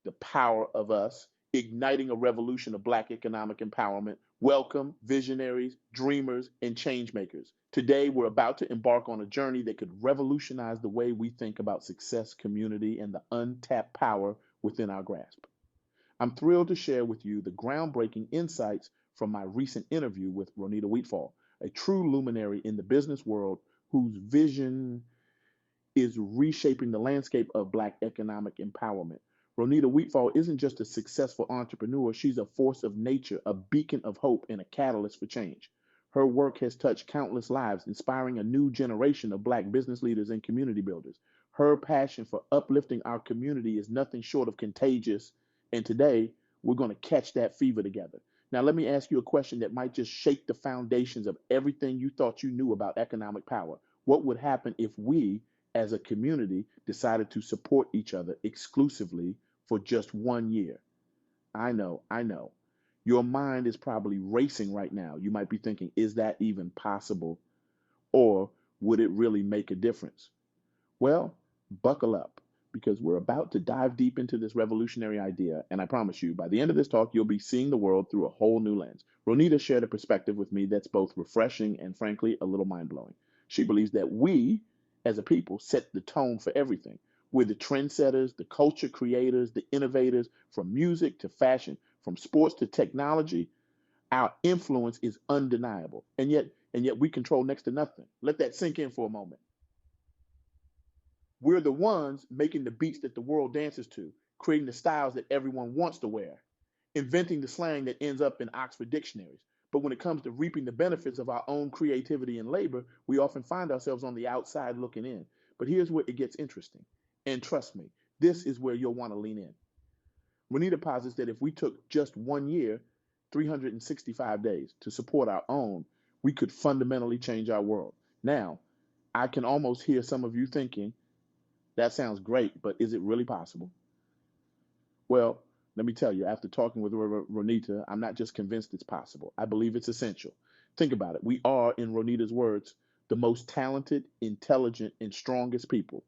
The Power of Us, Igniting a Revolution of Black Economic Empowerment. Welcome, visionaries, dreamers, and changemakers. Today, we're about to embark on a journey that could revolutionize the way we think about success, community, and the untapped power within our grasp. I'm thrilled to share with you the groundbreaking insights from my recent interview with Ronita Wheatfall, a true luminary in the business world whose vision is reshaping the landscape of Black economic empowerment. Ronita Wheatfall isn't just a successful entrepreneur, she's a force of nature, a beacon of hope, and a catalyst for change. Her work has touched countless lives, inspiring a new generation of Black business leaders and community builders. Her passion for uplifting our community is nothing short of contagious, and today we're going to catch that fever together. Now, let me ask you a question that might just shake the foundations of everything you thought you knew about economic power. What would happen if we, as a community, decided to support each other exclusively for just 1 year? I know. Your mind is probably racing right now. You might be thinking, is that even possible? Or would it really make a difference? Well, buckle up because we're about to dive deep into this revolutionary idea. And I promise you, by the end of this talk, you'll be seeing the world through a whole new lens. Ronita shared a perspective with me that's both refreshing and, frankly, a little mind blowing. She believes that we, as a people, set the tone for everything. We're the trendsetters, the culture creators, the innovators, from music to fashion, from sports to technology. Our influence is undeniable. And yet we control next to nothing. Let that sink in for a moment. We're the ones making the beats that the world dances to, creating the styles that everyone wants to wear, inventing the slang that ends up in Oxford dictionaries. But when it comes to reaping the benefits of our own creativity and labor, we often find ourselves on the outside looking in. But here's where it gets interesting. And trust me, this is where you'll want to lean in. Renita posits that if we took just 1 year, 365 days, to support our own, we could fundamentally change our world. Now, I can almost hear some of you thinking, that sounds great, but is it really possible? Well, let me tell you, after talking with Ronita, I'm not just convinced it's possible. I believe it's essential. Think about it. We are, in Ronita's words, the most talented, intelligent, and strongest people.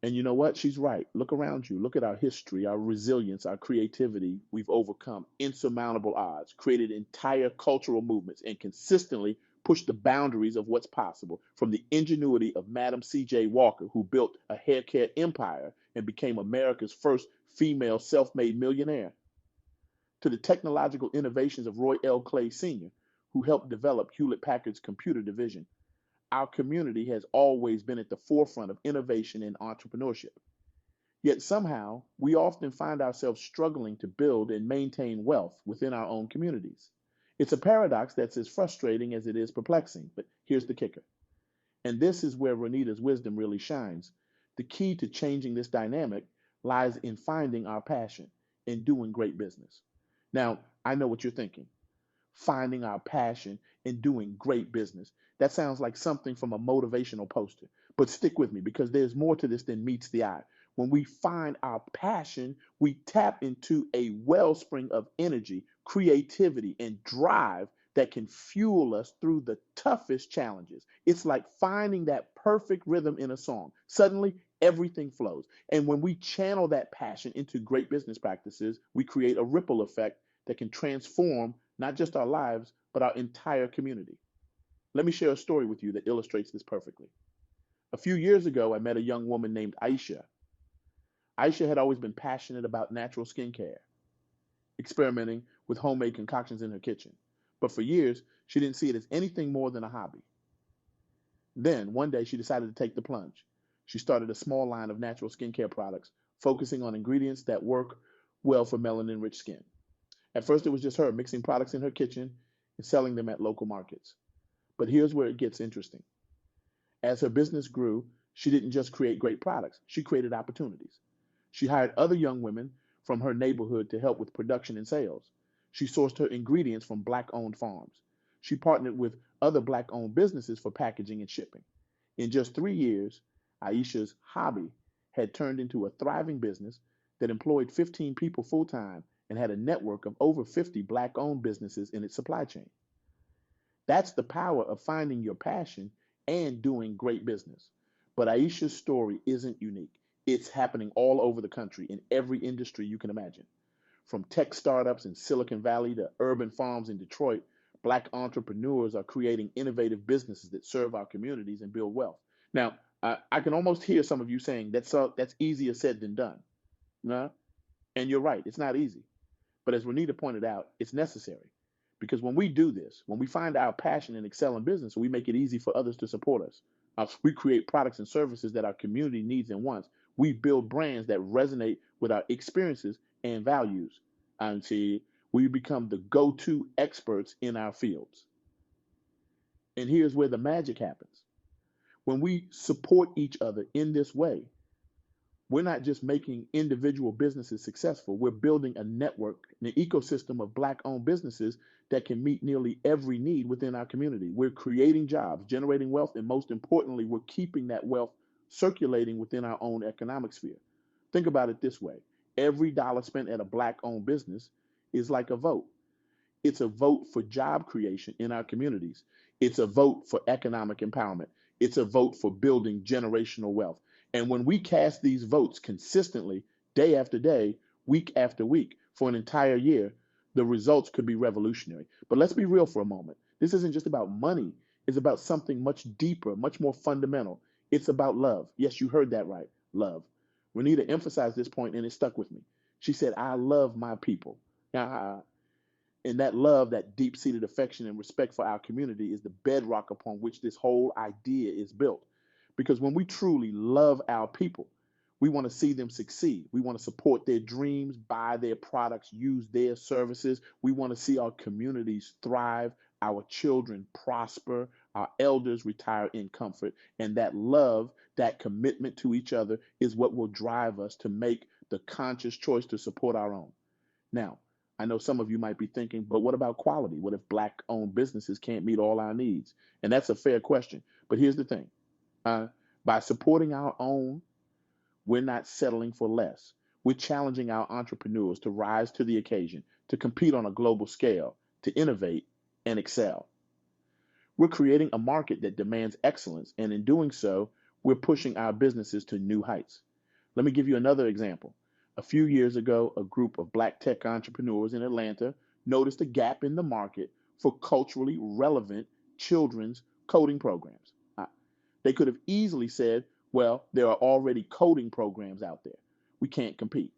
And you know what? She's right. Look around you. Look at our history, our resilience, our creativity. We've overcome insurmountable odds, created entire cultural movements, and consistently pushed the boundaries of what's possible. From the ingenuity of Madam C.J. Walker, who built a hair care empire and became America's first female self made millionaire, to the technological innovations of Roy L. Clay Sr., who helped develop Hewlett Packard's computer division. Our community has always been at the forefront of innovation and entrepreneurship. Yet somehow, we often find ourselves struggling to build and maintain wealth within our own communities. It's a paradox that's as frustrating as it is perplexing, but here's the kicker. And this is where Renita's wisdom really shines. The key to changing this dynamic lies in finding our passion and doing great business. Now, I know what you're thinking. Finding our passion and doing great business. That sounds like something from a motivational poster. But stick with me because there's more to this than meets the eye. When we find our passion, we tap into a wellspring of energy, creativity, and drive that can fuel us through the toughest challenges. It's like finding that perfect rhythm in a song. Suddenly, everything flows. And when we channel that passion into great business practices, we create a ripple effect that can transform not just our lives, but our entire community. Let me share a story with you that illustrates this perfectly. A few years ago, I met a young woman named Aisha. Aisha had always been passionate about natural skincare, experimenting with homemade concoctions in her kitchen. But for years, she didn't see it as anything more than a hobby. Then, one day, she decided to take the plunge. She started a small line of natural skincare products, focusing on ingredients that work well for melanin rich skin. At first, it was just her mixing products in her kitchen and selling them at local markets. But here's where it gets interesting. As her business grew, she didn't just create great products, she created opportunities. She hired other young women from her neighborhood to help with production and sales. She sourced her ingredients from Black owned farms. She partnered with other Black owned businesses for packaging and shipping. In just 3 years, Aisha's hobby had turned into a thriving business that employed 15 people full time and had a network of over 50 Black owned businesses in its supply chain. That's the power of finding your passion and doing great business. But Aisha's story isn't unique. It's happening all over the country in every industry you can imagine. From tech startups in Silicon Valley to urban farms in Detroit, Black entrepreneurs are creating innovative businesses that serve our communities and build wealth. Now, I can almost hear some of you saying that's easier said than done. Nah? And you're right, it's not easy. But as Ronita pointed out, it's necessary. Because when we do this, when we find our passion and excel in business, we make it easy for others to support us. We create products and services that our community needs and wants. We build brands that resonate with our experiences and values. And see, we become the go-to experts in our fields. And here's where the magic happens. When we support each other in this way, we're not just making individual businesses successful, we're building a network, an ecosystem of Black owned businesses that can meet nearly every need within our community. We're creating jobs, generating wealth, and most importantly, we're keeping that wealth circulating within our own economic sphere. Think about it this way: every dollar spent at a Black owned business is like a vote. It's a vote for job creation in our communities. It's a vote for economic empowerment. It's a vote for building generational wealth. And when we cast these votes consistently, day after day, week after week, for an entire year, the results could be revolutionary. But let's be real for a moment. This isn't just about money, it's about something much deeper, much more fundamental. It's about love. Yes, you heard that right, love. Renita emphasized this point and it stuck with me. She said, I love my people. Now, and that love, that deep seated affection and respect for our community is the bedrock upon which this whole idea is built. Because when we truly love our people, we want to see them succeed. We want to support their dreams, buy their products, use their services. We want to see our communities thrive, our children prosper, our elders retire in comfort. And that love, that commitment to each other is what will drive us to make the conscious choice to support our own. Now, I know some of you might be thinking, but what about quality? What if Black owned businesses can't meet all our needs? And that's a fair question. But here's the thing, uh, by supporting our own, we're not settling for less. We're challenging our entrepreneurs to rise to the occasion, to compete on a global scale, to innovate and excel. We're creating a market that demands excellence, and in doing so, we're pushing our businesses to new heights. Let me give you another example. A few years ago, a group of Black tech entrepreneurs in Atlanta noticed a gap in the market for culturally relevant children's coding programs. They could have easily said, well, there are already coding programs out there. We can't compete.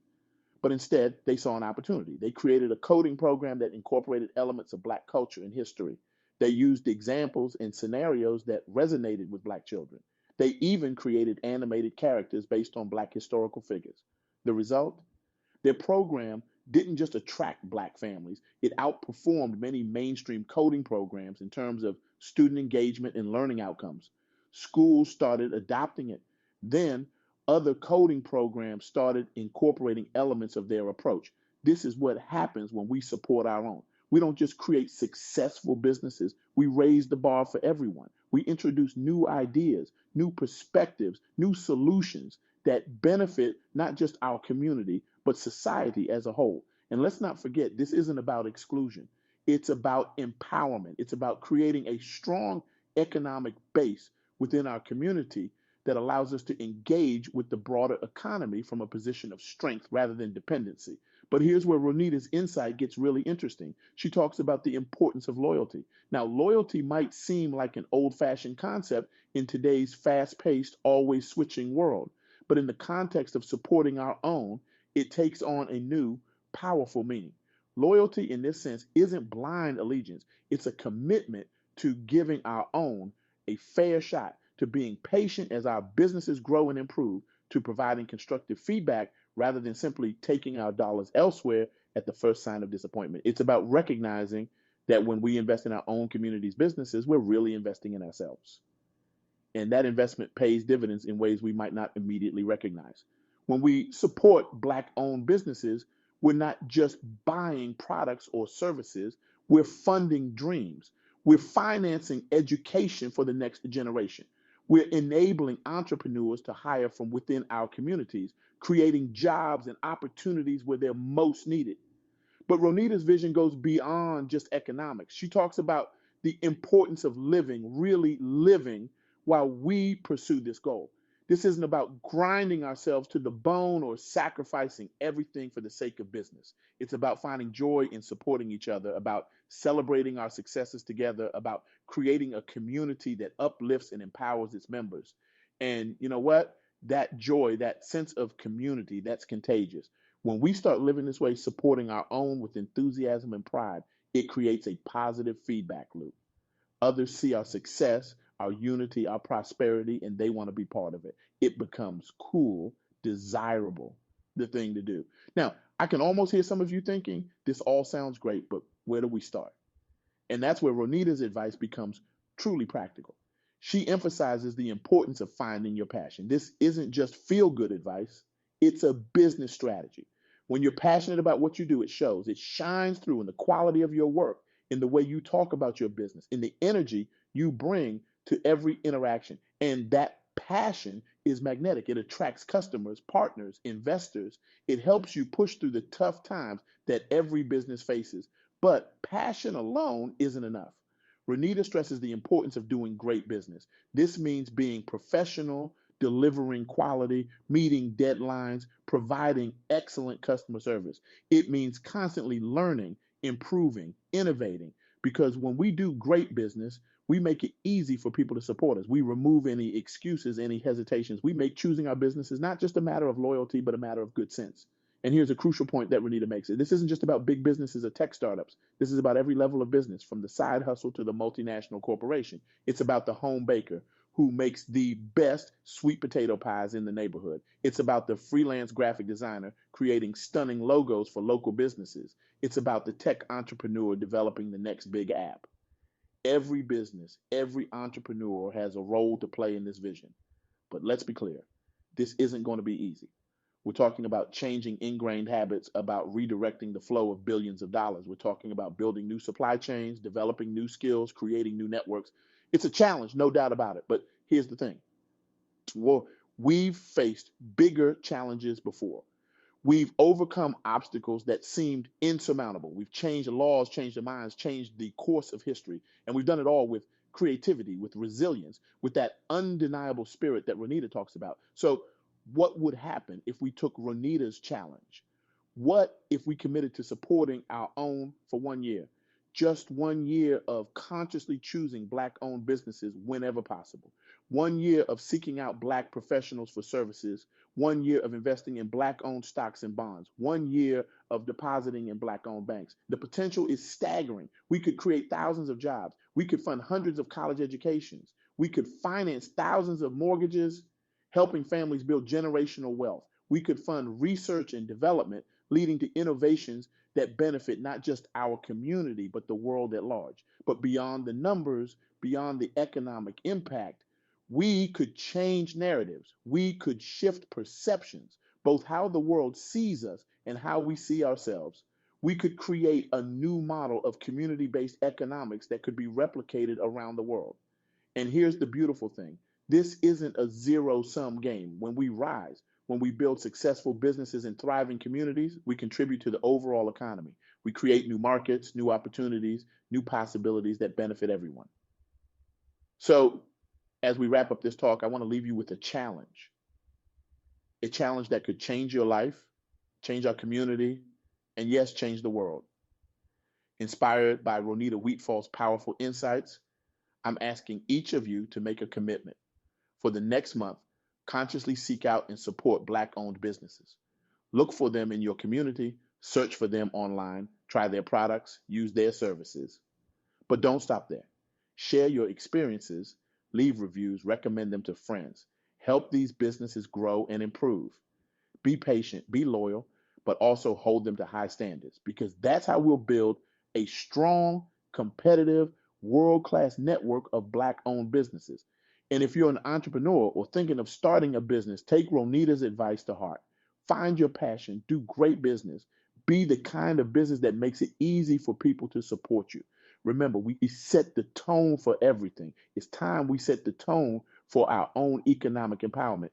But instead, they saw an opportunity. They created a coding program that incorporated elements of Black culture and history. They used examples and scenarios that resonated with Black children. They even created animated characters based on Black historical figures. The result? Their program didn't just attract Black families, it outperformed many mainstream coding programs in terms of student engagement and learning outcomes. Schools started adopting it. Then other coding programs started incorporating elements of their approach. This is what happens when we support our own. We don't just create successful businesses, we raise the bar for everyone. We introduce new ideas, new perspectives, new solutions that benefit not just our community, but society as a whole. And let's not forget, this isn't about exclusion. It's about empowerment. It's about creating a strong economic base within our community that allows us to engage with the broader economy from a position of strength rather than dependency. But here's where Ronita's insight gets really interesting. She talks about the importance of loyalty. Now, loyalty might seem like an old fashioned concept in today's fast paced, always switching world. But in the context of supporting our own, it takes on a new, powerful meaning. Loyalty, in this sense, isn't blind allegiance, it's a commitment to giving our own a fair shot, to being patient as our businesses grow and improve, to providing constructive feedback rather than simply taking our dollars elsewhere at the first sign of disappointment. It's about recognizing that when we invest in our own communities' businesses, we're really investing in ourselves. And that investment pays dividends in ways we might not immediately recognize. When we support Black owned businesses, we're not just buying products or services, we're funding dreams. We're financing education for the next generation. We're enabling entrepreneurs to hire from within our communities, creating jobs and opportunities where they're most needed. But Ronita's vision goes beyond just economics. She talks about the importance of living, really living, while we pursue this goal. This isn't about grinding ourselves to the bone or sacrificing everything for the sake of business. It's about finding joy in supporting each other, about celebrating our successes together, about creating a community that uplifts and empowers its members. And you know what? That joy, that sense of community, that's contagious. When we start living this way, supporting our own with enthusiasm and pride, it creates a positive feedback loop. Others see our success, our unity, our prosperity, and they want to be part of it. It becomes cool, desirable, the thing to do. Now, I can almost hear some of you thinking, this all sounds great, but where do we start? And that's where Ronita's advice becomes truly practical. She emphasizes the importance of finding your passion. This isn't just feel good advice, it's a business strategy. When you're passionate about what you do, it shows. It shines through in the quality of your work, in the way you talk about your business, in the energy you bring to every interaction. And that passion is magnetic. It attracts customers, partners, investors. It helps you push through the tough times that every business faces. But passion alone isn't enough. Ronita stresses the importance of doing great business. This means being professional, delivering quality, meeting deadlines, providing excellent customer service. It means constantly learning, improving, innovating, because when we do great business, we make it easy for people to support us. We remove any excuses, any hesitations. We make choosing our businesses not just a matter of loyalty, but a matter of good sense. And here's a crucial point that Renita makes. This isn't just about big businesses or tech startups. This is about every level of business, from the side hustle to the multinational corporation. It's about the home baker who makes the best sweet potato pies in the neighborhood. It's about the freelance graphic designer creating stunning logos for local businesses. It's about the tech entrepreneur developing the next big app. Every business, every entrepreneur has a role to play in this vision. But let's be clear, this isn't going to be easy. We're talking about changing ingrained habits, about redirecting the flow of billions of dollars. We're talking about building new supply chains, developing new skills, creating new networks. It's a challenge, no doubt about it. But here's the thing. Well, we've faced bigger challenges before. We've overcome obstacles that seemed insurmountable. We've changed the laws, changed the minds, changed the course of history. And we've done it all with creativity, with resilience, with that undeniable spirit that Ronita talks about. So, what would happen if we took Ronita's challenge? What if we committed to supporting our own for 1 year? Just 1 year of consciously choosing Black owned businesses whenever possible. 1 year of seeking out Black professionals for services. 1 year of investing in Black owned stocks and bonds. 1 year of depositing in Black owned banks. The potential is staggering. We could create thousands of jobs. We could fund hundreds of college educations. We could finance thousands of mortgages, helping families build generational wealth. We could fund research and development, leading to innovations that benefit not just our community, but the world at large. But beyond the numbers, beyond the economic impact, we could change narratives. We could shift perceptions, both how the world sees us and how we see ourselves. We could create a new model of community based economics that could be replicated around the world. And here's the beautiful thing, this isn't a zero sum game. When we rise, when we build successful businesses and thriving communities, we contribute to the overall economy. We create new markets, new opportunities, new possibilities that benefit everyone. So, as we wrap up this talk, I want to leave you with a challenge that could change your life, change our community, and yes, change the world. Inspired by Ronita Wheatfall's powerful insights, I'm asking each of you to make a commitment. For the next month, consciously seek out and support Black owned businesses. Look for them in your community, search for them online, try their products, use their services. But don't stop there. Share your experiences, leave reviews, recommend them to friends. Help these businesses grow and improve. Be patient, be loyal, but also hold them to high standards, because that's how we'll build a strong, competitive, world-class network of Black-owned businesses. And if you're an entrepreneur or thinking of starting a business, take Ronita's advice to heart. Find your passion, do great business, be the kind of business that makes it easy for people to support you. Remember, we set the tone for everything. It's time we set the tone for our own economic empowerment.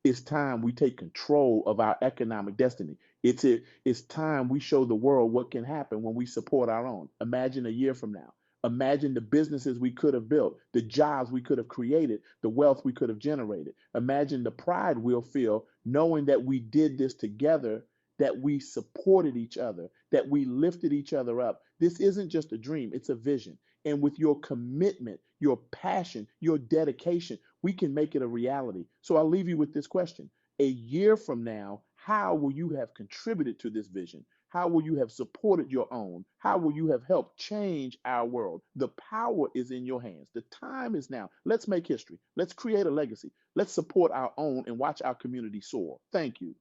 It's time we take control of our economic destiny. It's time we show the world what can happen when we support our own. Imagine a year from now, Imagine the businesses we could have built, the jobs we could have created, the wealth we could have generated. Imagine the pride we'll feel knowing that we did this together, that we supported each other, that we lifted each other up. This isn't just a dream, it's a vision. And with your commitment, your passion, your dedication, we can make it a reality. So I'll leave you with this question. A year from now, how will you have contributed to this vision? How will you have supported your own? How will you have helped change our world? The power is in your hands. The time is now. Let's make history. Let's create a legacy. Let's support our own and watch our community soar. Thank you.